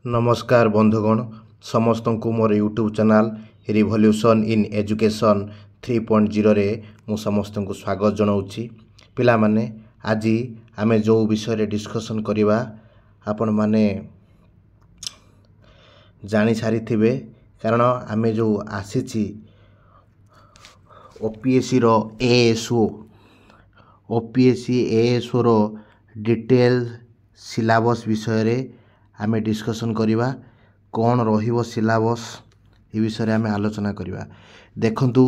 नमस्कार बंधुगण समस्त को मोर YouTube channel revolution in education 3.0 रे मु समस्त को स्वागत जनाऊँगी। पिला माने आज आमे जो विषय रे डिस्कशन करिवा आपण माने जानी सारी थिबे कारण आमे जो आसीची ओपीएससी रो एएसओ रो डिटेल सिलेबस विषय रे आमे डिस्कशन करिवा कौन रहिबो सिलेबस ए विषय रे आमे आलोचना करिवा। देखंतु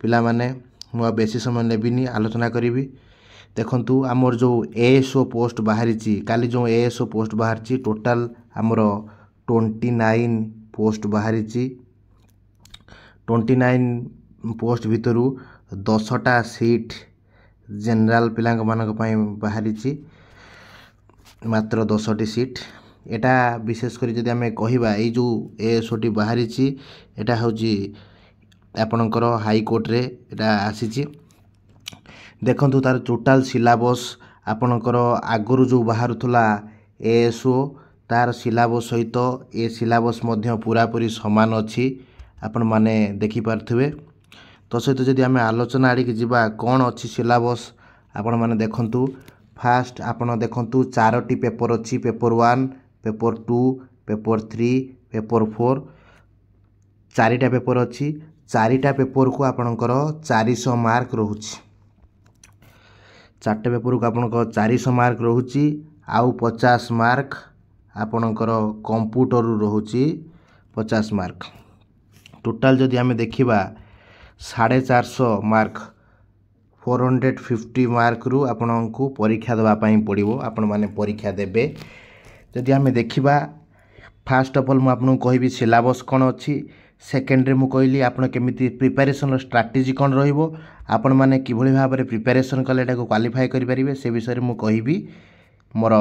पिला माने मु बेसी समय नेबिनी आलोचना करिवि। देखंतु आमर जो एएसओ पोस्ट बाहरीची काली जो एएसओ पोस्ट बाहरची टोटल आमर 29 पोस्ट बाहरीची। 29 पोस्ट भितरु 10टा सीट जनरल पिलांग मानक पई बाहरीची मात्र 10टी सीट। एटा विशेष करी जदि आमे कहिबा ए जो एएसओटी बाहरीची एटा होची आपनकर हाई कोर्ट रे एटा आसीची। देखंतु तार टोटल सिलेबस आपनकर आगरु जो बाहरुथला एएसओ तार सिलेबस सहित ए सिलेबस मध्य पूरा पूरी समान अछि आपण माने देखि पारथुबे। तो सहित जदि आमे आलोचना आड़ी जिबा कोन अछि सिलेबस आपण माने देखंतु फास्ट आपण देखंतु 4टी पेपर अछि पेपर 1 पेपर 2 पेपर 3 पेपर 4 4टा पेपर अछि। 4टा पेपर को आपनकर 400 मार्क रहउछि। 4टा पेपर को आपनकर 400 मार्क रहउछि आउ 50 मार्क आपनकर कंप्यूटर रु रहउछि 50 मार्क। टोटल जदि हमें देखिबा 450 मार्क 450 मार्क रु आपनकु परीक्षा देबा पई पड़िबो। आपण माने परीक्षा देबे। जदि हमें देखिबा फास्ट ऑफ ऑल मु आपन कहबी सिलेबस कोन अछि। सेकेंड रे मु कहली आपण केमिति प्रिपरेशन स्ट्रेटजी कोन रहिबो आपण माने किभଳି भाबरे प्रिपरेशन कले एटा को क्वालिफाई करि परिबे से विषय रे मु कहबी। मोर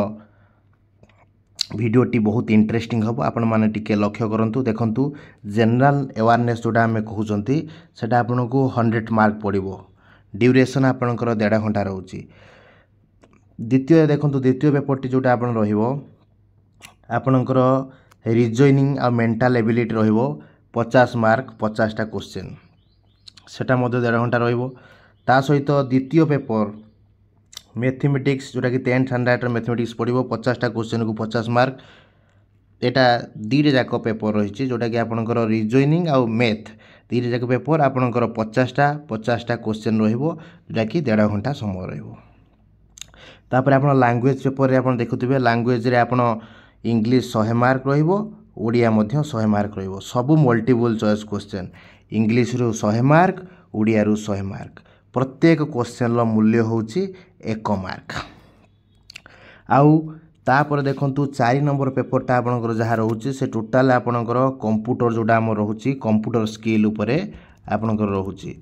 वीडियोटी बहुत इंटरेस्टिंग हबो आपण माने टिके लक्ष्य करंतु। देखंतु जनरल अवेयरनेस जोटा हमें कहउचंती सेटा आपण को 100 मार्क पड़िबो। ड्यूरेशन आपनकर 1.5 घंटा रहउची। द्वितीय देखंतु द्वितीय पेपर टी जोटा आपण रहिबो आपनकर रिजनिंग आ मेंटल एबिलिटी रहिबो 50 मार्क 50टा क्वेश्चन सेटा मध्ये 1.5 घंटा रहिबो। ता सहित द्वितीय पेपर मैथमेटिक्स जोटा कि 10th स्टैंडर्ड मैथमेटिक्स पड़िबो 50टा क्वेश्चन को 50 मार्क। एटा दीरे जाक पेपर रहिछि जोटा कि आपनकर रिजनिंग आ मैथ दीरे जाक पेपर आपनकर 50टा क्वेश्चन रहिबो जोटा कि 1.5 घंटा समय रहिबो। तापर आपण लैंग्वेज पेपर रे आपण देखुथिबे लैंग्वेज रे आपण इंग्लिश 100 मार्क रहिबो ओडिया मध्ये 100 मार्क रहिबो। सब मल्टीपल चॉइस क्वेश्चन इंग्लिश रु 100 मार्क ओडिया रु 100 मार्क। प्रत्येक क्वेश्चन लो मूल्य होउची 1 मार्क। आउ तापर देखंतु 4 नंबर पेपर ता आपनकर जहा रहउची से टोटल आपनकर कंप्यूटर जोटा हम रहउची कंप्यूटर स्किल उपरे आपनकर रहउची।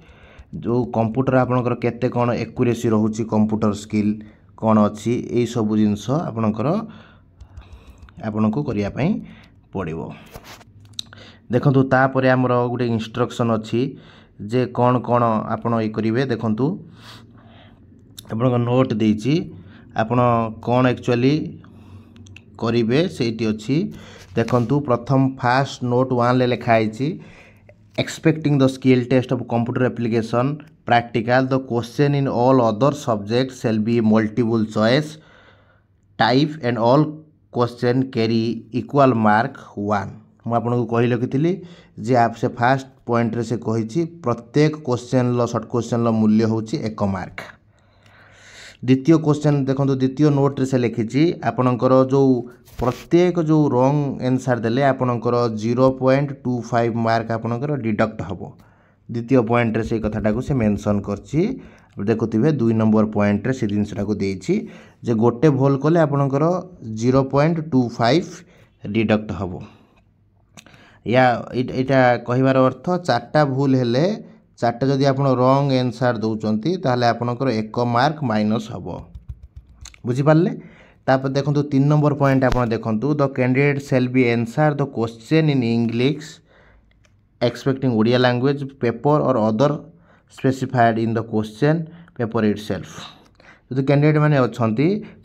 जो कंप्यूटर आपनकर केते कोन एक्यूरेसी रहउची कंप्यूटर स्किल कोन अछि ए सब जिंस आपनकर आपनको करिया पई पड़िबो। देखंतु तापरे हमर गुटे इंस्ट्रक्शन अछि जे कोन कोन आपण ए करिवे। देखंतु आपनको नोट देछि आपण कोन एक्चुअली करिवे सेठी अछि। देखंतु प्रथम फास्ट नोट 1 ले लिखा आइछि expecting the skill test of computer application practical the question in all other subjects shall be multiple choice type and all question carry equal mark 1। मु आपनको कहि लखिथिली जे आप से फास्ट पॉइंट रे से कहिछि प्रत्येक क्वेश्चन लो शॉर्ट क्वेश्चन लो मूल्य होछि 1 मार्क। द्वितीय क्वेश्चन देखंतु द्वितीय नोट रे से लिखिछि आपनकर जो प्रत्येक जो रॉन्ग आंसर देले आपनकर 0.25 मार्क आपनकर डिडक्ट हबो। द्वितीय पॉइंट रे से कथाटा को से मेंशन करछि। देखुथिबे 2 नंबर पॉइंट रे से जिंसटा को देछि जे गोटे भूल कले आपनकर 0.25 डिडक्ट हबो। या एटा कहिवार अर्थ 4टा भूल हेले 4टा जदि आपण रॉन्ग आंसर दउचंती ताले आपनकर 1 मार्क माइनस हबो। बुझि पारले। तापर देखंतु 3 नंबर पॉइंट आपण देखंतु the candidate shall be answer the question in English expecting Odia language paper or other specified in the question paper itself। जो कैंडिडेट मैंने अच्छा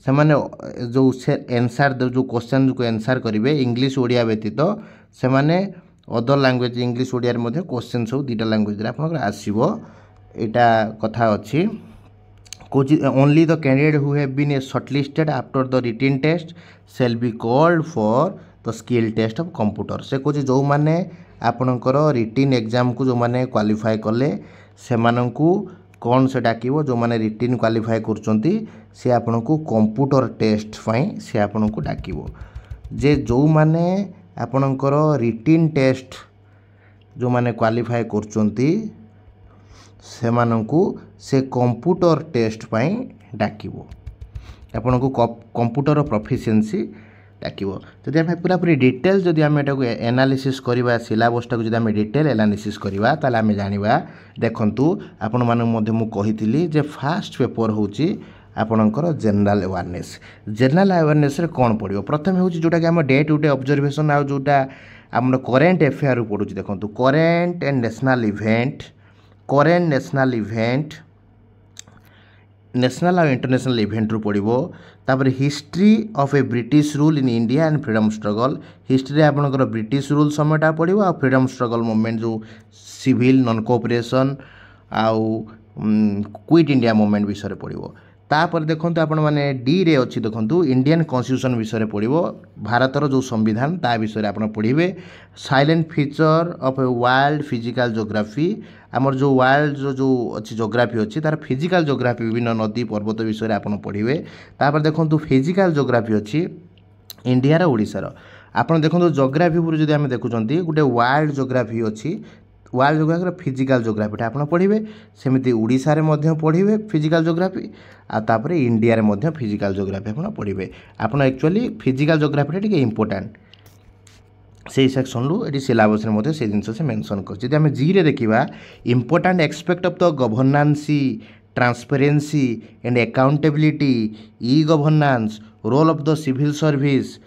से मैंने जो एनसार जो क्वेश्चन को एनसार करेंगे इंग्लीश ओडिया व्यतीत से मैंने other language English Odia question सब दुईटा लैंग्वेज आप आसो यहाँ कथा अच्छी कौच only the candidate who have been a shortlisted after the written test shall be called for the skill test of computer से कौच जो मैंने आपणकर रिटन एग्जाम को जो मैंने क्वालिफाई कले से कौन से डाक जो मैंने रिटन क्वालिफाई करचंती से आपन को कंप्यूटर टेस्ट से आपन को डाक जे जो मैंने आपणकर रिटन टेस्ट जो मैंने क्वालिफाई करचंती से माननकु से कंप्यूटर टेस्ट पाई डाकिबो आपन को कंप्यूटर प्रोफिशिएंसी डाकिबो जदि आम पूरापूरी डिटेल जदि आम एटा को एनालिसिस करबा सिलेबसटा को जदि आम डिटेल एनालिसिस करबा ताले आम जानिबा देखंतु आपन माने मध्ये मु कहितली जे फास्ट पेपर होची आपणकर जनरल अवेयरनेस रे कोन पड़िबो प्रथम होची जोटा कि आम डे टू डे ऑब्जर्वेशन आ जोटा आम करेंट अफेयर पड़ुची देखंतु current and national event national और इंटरनेशनल इवेंट रू पड़ो तापर history of A British rule in India and freedom struggle history आपंकर ब्रिटिश रूल समयटा पड़ो आ फ्रीडम स्ट्रगल मूवमेंट जो सिविल नॉन कोऑपरेशन आउ क्विट इंडिया मूवमेंट विषय पड़ो तापर देखो आपण मैंने डी रे अच्छी देखो इंडियन कॉन्स्टिट्यूशन विषय पड़ो भारतर जो संविधान ता विषय आप पढ़े silent feature of a world physical geography आमर जो वर्ल्ड जो अच्छी ज्योग्राफी अच्छी तार फिजिकल ज्योग्राफी विभिन्न नदी पर्वत विषय आप पढ़े तापर देखो फिजिकल ज्योग्राफी अच्छी इंडिया ओडिशार आप देखो ज्योग्राफी पर जब आम देखुं गोटे वर्ल्ड ज्योग्राफी अच्छी वर्ल्ड ज्योग्राफी फिजिकल ज्योग्राफीटा आप पढ़े सेमती ओडिशा रे मध्य पढ़े फिजिकल ज्योग्राफी आपर इंडिया रे मध्य फिजिकल ज्योग्राफी आप पढ़े आप एक्चुअली फिजिकल ज्योग्राफीटा टिके इंपोर्टेंट से सेक्शन रु ये सिलेबस में से जिन से मेंशन कर आम जी रे देखा important expect of the governance transparency and accountability e governance role of the civil service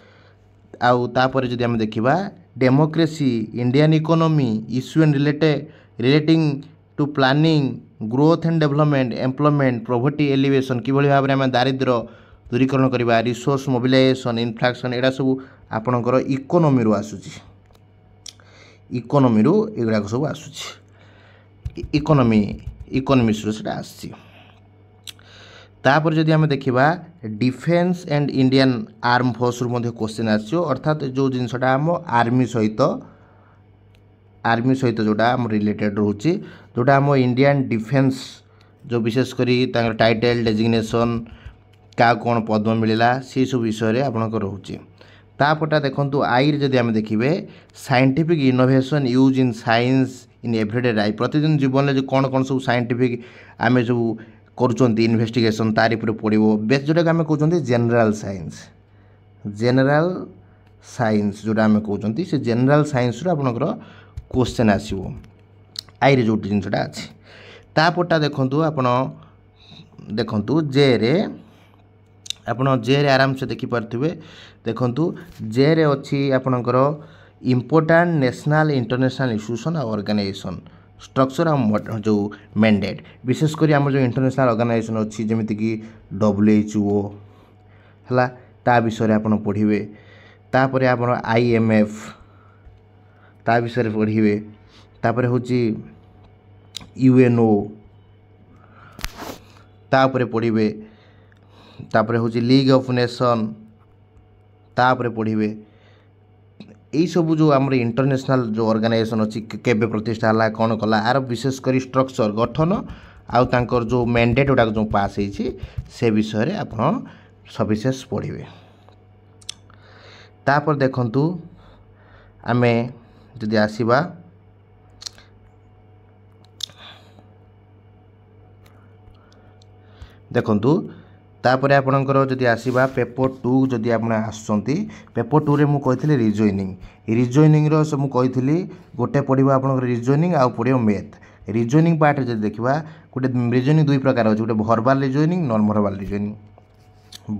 आउ तापर जदि आम देखा democracy Indian economy issue and relating to planning growth and development employment poverty alleviation किभली भाव में आम दारिद्र्य दूरीकरण करवा रिसोर्स मोबिलाइजेशन इन्फ्लेक्शन एटा सब आपणकर इकोनॉमी रू आसूची इकोनॉमी रू एगुड़ा सब आसूची इकोनॉमिक्स रू से आसी तापर जदि आम देखा defence and Indian arm force रू मध्य क्वेश्चन आसो अर्थात जो जिनसटा आम आर्मी सहित जोटा आम रिलेटेड रोचे जोटा आम इंडियन डिफेन्स जो विशेषकर टाइटल डेजिग्नेशन क्या कौन पद्म मिलला से सब विषय आपंकर रोचे तापटा देखो आई जदि आम देखिए scientific innovation use in science in everyday life प्रतिदिन जीवन में जो कौन कौन सब साइंटिफिक आम जो कर इन्वेस्टिगेशन तारी पर पड़ो बेस जोटा आम कहते जेनराल साइंस जोटा आम कहते से जेनराल साइंस आपंकर क्वेश्चन आसो आई जो जिनसा अच्छी तापटा देखु देखु जे रे आपड़ जे रे आराम से देखिपे देखु जे रे अच्छी आपणकर इम्पोर्टाट नेशनल इंटरनेशनल इंस्टीट्यूशन और ऑर्गेनाइजेशन स्ट्रक्चर और जो मैंडेट विशेषकर आम जो इंटरनेशनल ऑर्गेनाइजेशन अच्छी जमीक WHO है ता विषय आप पढ़े तापर आप IMF ता विषय पढ़े तापर हूँ UNO तापर पढ़े तापर हूँ लीग ऑफ नेशन तापर पढ़े यही सब जो आम इंटरनेशनल जो ऑर्गेनाइजेशन अच्छी केबे प्रतिष्ठा है कौन कला आर विशेषकर स्ट्रक्चर गठन आउ तांकर जो मैंडेट गुड़ा जो पास होती से विषय आप सविशेष पढ़े तापर देखंतु आमे जदि आसीबा देखंतु तापर आपणकर जदि आसीबा पेपर 2 जदि आपण आसुचंती पेपर 2 रे मु कहितली रिजोइनिंग रो सब मु कहितली गोटे पढिबा आपणकर रिजोइनिंग आ पढिबा मैथ रिजोइनिंग पार्ट जदि देखिबा गोटे रिजोइनिंग दुई प्रकार अछि गोटे वर्बल रिजोइनिंग नॉन वर्बल रिजोइनिंग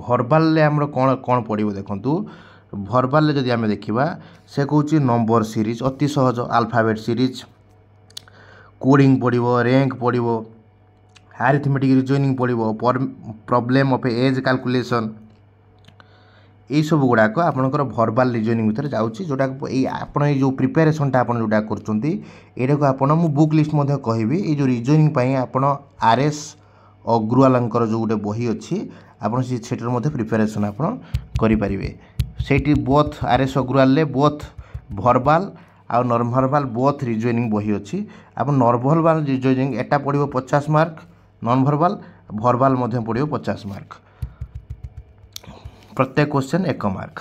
वर्बल ले हमर कोन कोन पढिबो देखंतु वर्बल ले जदि आमे देखिबा से कहउची नंबर सीरीज अति सहज अल्फाबेट सीरीज कोडिंग पढिबो रैंक पढिबो आरिथमेटिक रिजनिंग पड़ो प्रॉब्लम ऑफ एज कैलकुलेशन यही सब गुड़ाक आपंकर भर्बाल रिजनिंग भितर जाऊँगी जोटा आप जो प्रिपेरेसनटा आप जोटा करा को आपड़ मु बुक लिस्ट कहबी ये जो रिजनिंग आप आरएस अग्रवाल जो गोटे बही अच्छी आपड़ से प्रिपेरेसन आप करें से बोथ आरएस अग्रवाल बोथ भर्बाल आउ नॉन भर्बाल बोथ रिजनिंग बही अच्छी आप नॉन भर्बाल रिजनिंग एटा पड़ो 50 मार्क नॉन भर्बाल भर्बाल पड़ो 50 मार्क प्रत्येक क्वेश्चन 1 मार्क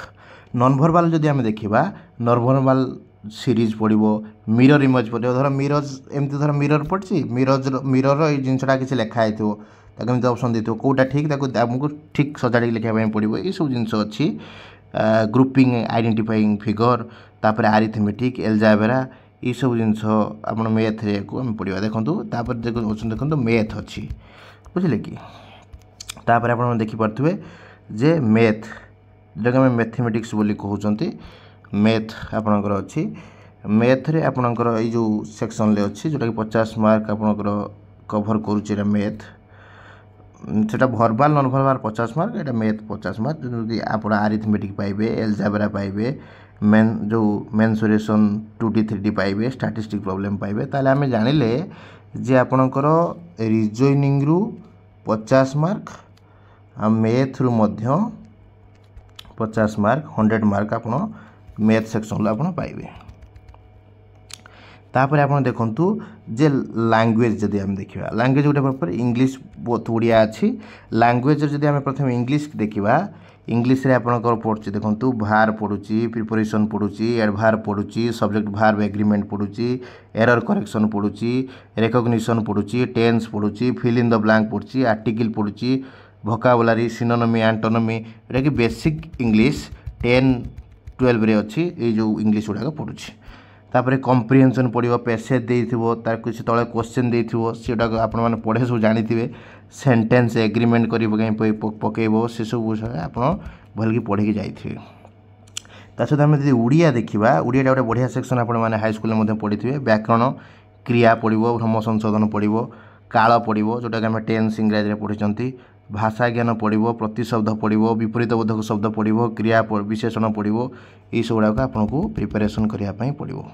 नॉन भर्बाल जदि आम देखा नॉन भर्बाल सीरीज पड़ो मिरर इमेज पड़ो धर मिरज एमती धर मिरर पड़ी मिरर ये जिनसा किसी लिखाई थोड़ा ऑप्शन देते कौटा ठीक आमको ठीक सजाड़ी लिखापी पड़ो ये सब जिन अच्छी ग्रुपिंग आइडेंटिफाइंग फिगर तापर आरिथमेटिक एल्जाबेरा ये सब जिनस आप मैथ को आम पढ़ा देखूँ देखो मैथ अच्छी बुझे कि तापर आप देखिपे जे मैथ जोटा आम मैथमेटिक्स बोली कहते मैथ आपणकर अच्छी मैथ रे आपणकर ये जो सेक्शन ले अच्छी जोटा कि 50 मार्क आपणकर कभर करुचे मैथ सेटा भर्बाल नॉन भर्बाल 50 मार्क एटा मैथ 50 मार्क जो आप आरिथमेटिक पाइबे एल्जाबेरा पाइबे मेन जो मेन्सुरेशन 2D 3D पाइबे स्टैटिस्टिक प्रॉब्लम पाइबे ताले आमे जानिले जे आपणकर रिजनिंग रु 50 मार्क आ मैथ रु मध्य 50 मार्क 100 मार्क आप मैथ सेक्शन आप पाइबे तापर आप देखु जे लैंग्वेज जदि आम देखा लैंग्वेज गोटे प्रॉपर इंग्लिश बहुत बढ़िया अच्छी लैंग्वेज जदि आम प्रथम इंग्लिश देखा इंग्लिश रे आपनकर पड़ुची देखु भार पड़ुची प्रिपोजिशन पड़ुची एडभार पड़ुची सब्जेक्ट भार्ब एग्रीमेंट पड़ुची एरर करेक्शन पड़ुची रिकग्निशन पड़ुची टेंस पड़ुची फिल इन द ब्लैंक पड़ुची आर्टिकल पड़ुची वोकाबुलारी सिनोनिमी एंटोनिमी जोटा कि बेसिक इंग्लिश 10-12 रे अच्छी ये जो इंग्लिश गुड़ाक पड़ुची तापर कम्प्रिहेंशन पड़ो पैसेज देइथिबो तार किसी तले क्वेश्चन देइथिबो सेटा आपण माने पढ़े सब जानिथिबे सेंटेंस एग्रीमेंट करी पकेबो से सब विषय आप भल कि पढ़ी की जाइथिबे ता सहित आम यदि उड़िया देखा उड़िया गोटे बढ़िया सेक्शन आप हाई स्कूल में पढ़ी थे व्याकरण क्रिया पड़ो भ्रम संशोधन पड़ो काल पड़ो जोटा कि आम टेन्स इंग्राजी पढ़ी भाषा ज्ञान पड़ो प्रतिशब्द पड़ो विपरीत बोधक शब्द पड़ो क्रिया विशेषण पड़ो ये सब गुड़ाक आपको प्रिपेरेसन करने पड़ो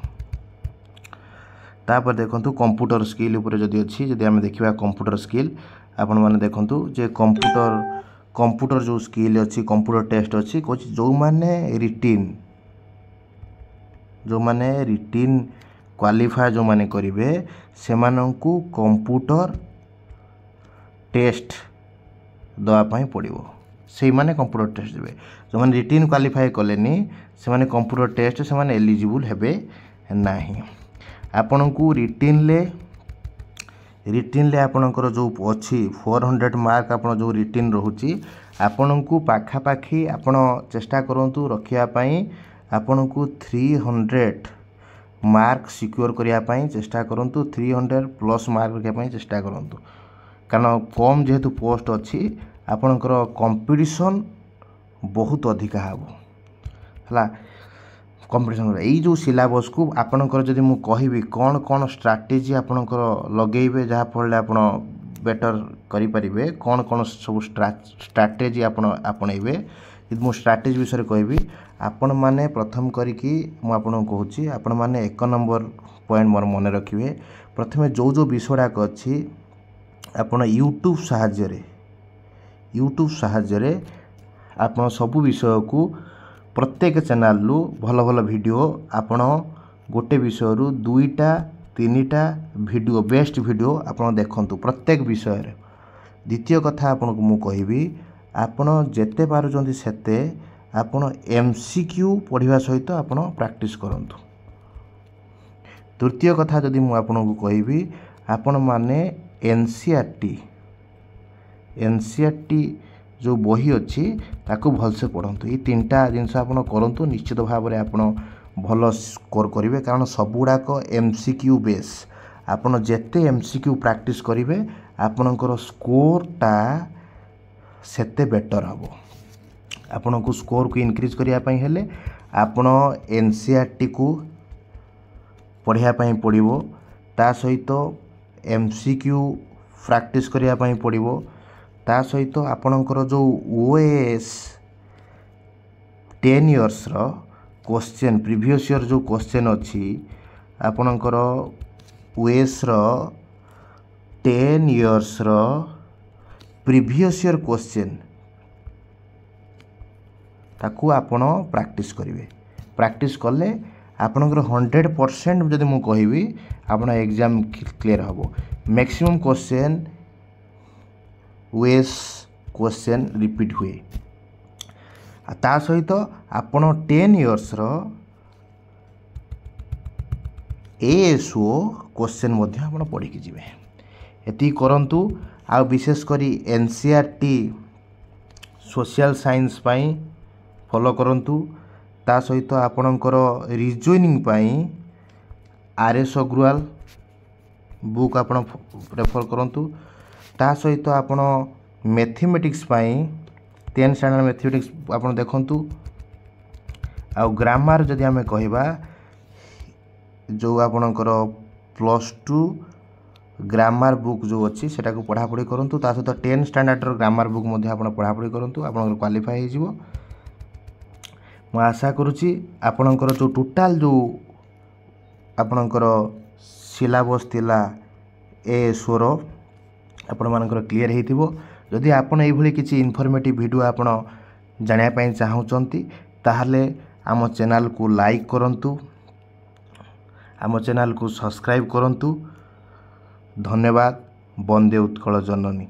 तापर देखो कंप्यूटर स्किल उपर जदि अच्छी जदि आम देखा कंप्यूटर स्किल आपण मैंने देखु जे कंप्यूटर जो स्किल अच्छी कंप्यूटर टेस्ट अच्छी कौच जो माने रिटिन क्वालिफाई जो माने करिवे सेमानंकु कंप्यूटर टेस्ट दवापाई पड़ो से माने कंप्यूटर टेस्ट देवे जो माने रिटिन क्वालिफाई कलेनी से माने कंप्यूटर टेस्ट से माने एलिजिबल हेबे नाही आपन को रिटिन ले आपणकर जो अच्छी 400 मार्क आप जो रिटिन रोची आपण को पाखापाखि आपण चेष्टा करूँ रखापी आपण को 300 मार्क सिक्योर करने चेष्टा करूँ 300+ मार्क रखापी चेष्टा करूँ कारण कम जेहेतु पोस्ट अच्छी आपणकर कंपटीशन बहुत अधिका है कंपटीशन यही जो सिलेबस को आपणकर जदि मु कहबी कौन कौन स्ट्राटेजी आपणकर लगेबे जहाँफल आप बेटर करें कौन कौन सब स्ट्राटेजी आपणेबे यदि मु स्ट्राटेजी विषय कहबी आपण माने प्रथम करिकी मु आपन कहूची आपण माने 1 नंबर पॉइंट मोर मन रखिए प्रथमे जो जो विषयडाक अच्छी आपण यूट्यूब साहाय्य आपण सबु विषय को प्रत्येक चैनल रु भल भल वीडियो आपण गोटे विषय रु 2-3टा वीडियो बेस्ट वीडियो आपण देखंतु प्रत्येक विषय रे द्वितीय कथा आपण को मु कहबी आपण जेते पारुचंती सेते आपण एमसीक्यू पढ़िबा सहित आपण प्रैक्टिस करंतु तृतीय कथा जदि मु आपण को कहबी आपण माने एनसीईआरटी जो बही अच्छी ताकू भलसे पढ़ंतु ये 3टा जिनस आपण करंतु निश्चित भाव में आपण भल स्कोर करेंगे कारण सबुड़ाक एमसीक्यू बेस आपण जेते एमसीक्यू प्रैक्टिस करेंगे आपणकर स्कोरटा सेते बेटर हम आपण को स्कोर को इनक्रीज करने हेले आपण एनसीईआरटी को पढ़ाई पड़ो ता सहित एमसीक्यू ପ୍ରାକ୍ଟିସ୍ କରିବା ପାଇଁ ପଡ଼ିବ। ତା ସହିତ ଆପଣଙ୍କର ଯେଉଁ OAS 10 ଇୟର୍ସର କ୍ୱେଶ୍ଚନ୍ ପ୍ରିଭିୟସ୍ ଇୟର୍ ଯେଉଁ କ୍ୱେଶ୍ଚନ୍ ଅଛି ଆପଣଙ୍କର OASର 10 ଇୟର୍ସର ପ୍ରିଭିୟସ୍ ଇୟର୍ କ୍ୱେଶ୍ଚନ୍ ତାକୁ ଆପଣ ପ୍ରାକ୍ଟିସ୍ କରିବେ। ପ୍ରାକ୍ଟିସ୍ କଲେ ଆପଣଙ୍କର 100% ଯଦି ମୁଁ କହିବି ଆପଣ ଏକ୍ଜାମ୍ କ୍ଲିୟର୍ ହେବ। Maximum question OAS question repeat ହୁଏ। ତା ସହିତ ଆପଣ 10 ଇୟର୍ସର ASO କ୍ୱେଶ୍ଚନ୍ ମଧ୍ୟ ଆପଣ ପଢ଼ିକି ଯିବେ। ଏତିକି କରନ୍ତୁ। ଆଉ ବିଶେଷ କରି NCERT ସୋସିଆଲ୍ ସାଇନ୍ସ ପାଇଁ ଫଲୋ କରନ୍ତୁ। ତା ସହିତ ଆପଣଙ୍କର ରିଜନିଂ ପାଇଁ RS ଅଗ୍ରୱାଲ ବୁକ୍ ଆପଣ ରେଫର୍ କରନ୍ତୁ। ତା ସହିତ ଆପଣ ମ୍ୟାଥମେଟିକ୍ସ ପାଇଁ 10 ଷ୍ଟାଣ୍ଡାର୍ଡ଼ ମ୍ୟାଥମେଟିକ୍ସ ଆପଣ ଦେଖନ୍ତୁ। ଆଉ ଗ୍ରାମାର ଯଦି ଆମେ କହିବା ଯେଉଁ ଆପଣଙ୍କର +2 ଗ୍ରାମାର ବୁକ୍ ଯେଉଁ ଅଛି ସେଟାକୁ ପଢ଼ାପଢ଼ି କରନ୍ତୁ। ତା ସହିତ 10 ଷ୍ଟାଣ୍ଡାର୍ଡ଼ର ଗ୍ରାମାର ବୁକ୍ ମଧ୍ୟ ଆପଣ ପଢ଼ାପଢ଼ି କରନ୍ତୁ। ଆପଣଙ୍କର କ୍ୱାଲିଫାଏ ହେଇଯିବ। ମୁଁ ଆଶା କରୁଛି ଆପଣଙ୍କର ଯେଉଁ ଟୋଟାଲ୍ ଯେଉଁ ଆପଣଙ୍କର ସିଲାବସ୍ ଥିଲା ASOର ଆପଣମାନଙ୍କର କ୍ଲିୟର୍ ହେଇଥିବ। ଯଦି ଆପଣ ଏଇଭଳି କିଛି ଇନଫର୍ମେଟିଭ୍ ଭିଡ଼ିଓ ଆପଣ ଜାଣିବା ପାଇଁ ଚାହୁଁଛନ୍ତି ତାହେଲେ ଆମ ଚ୍ୟାନେଲକୁ ଲାଇକ୍ କରନ୍ତୁ, ଆମ ଚ୍ୟାନେଲକୁ ସବସ୍କ୍ରାଇବ୍ କରନ୍ତୁ। ଧନ୍ୟବାଦ। ବନ୍ଦେ ଉତ୍କଳ ଜନନୀ।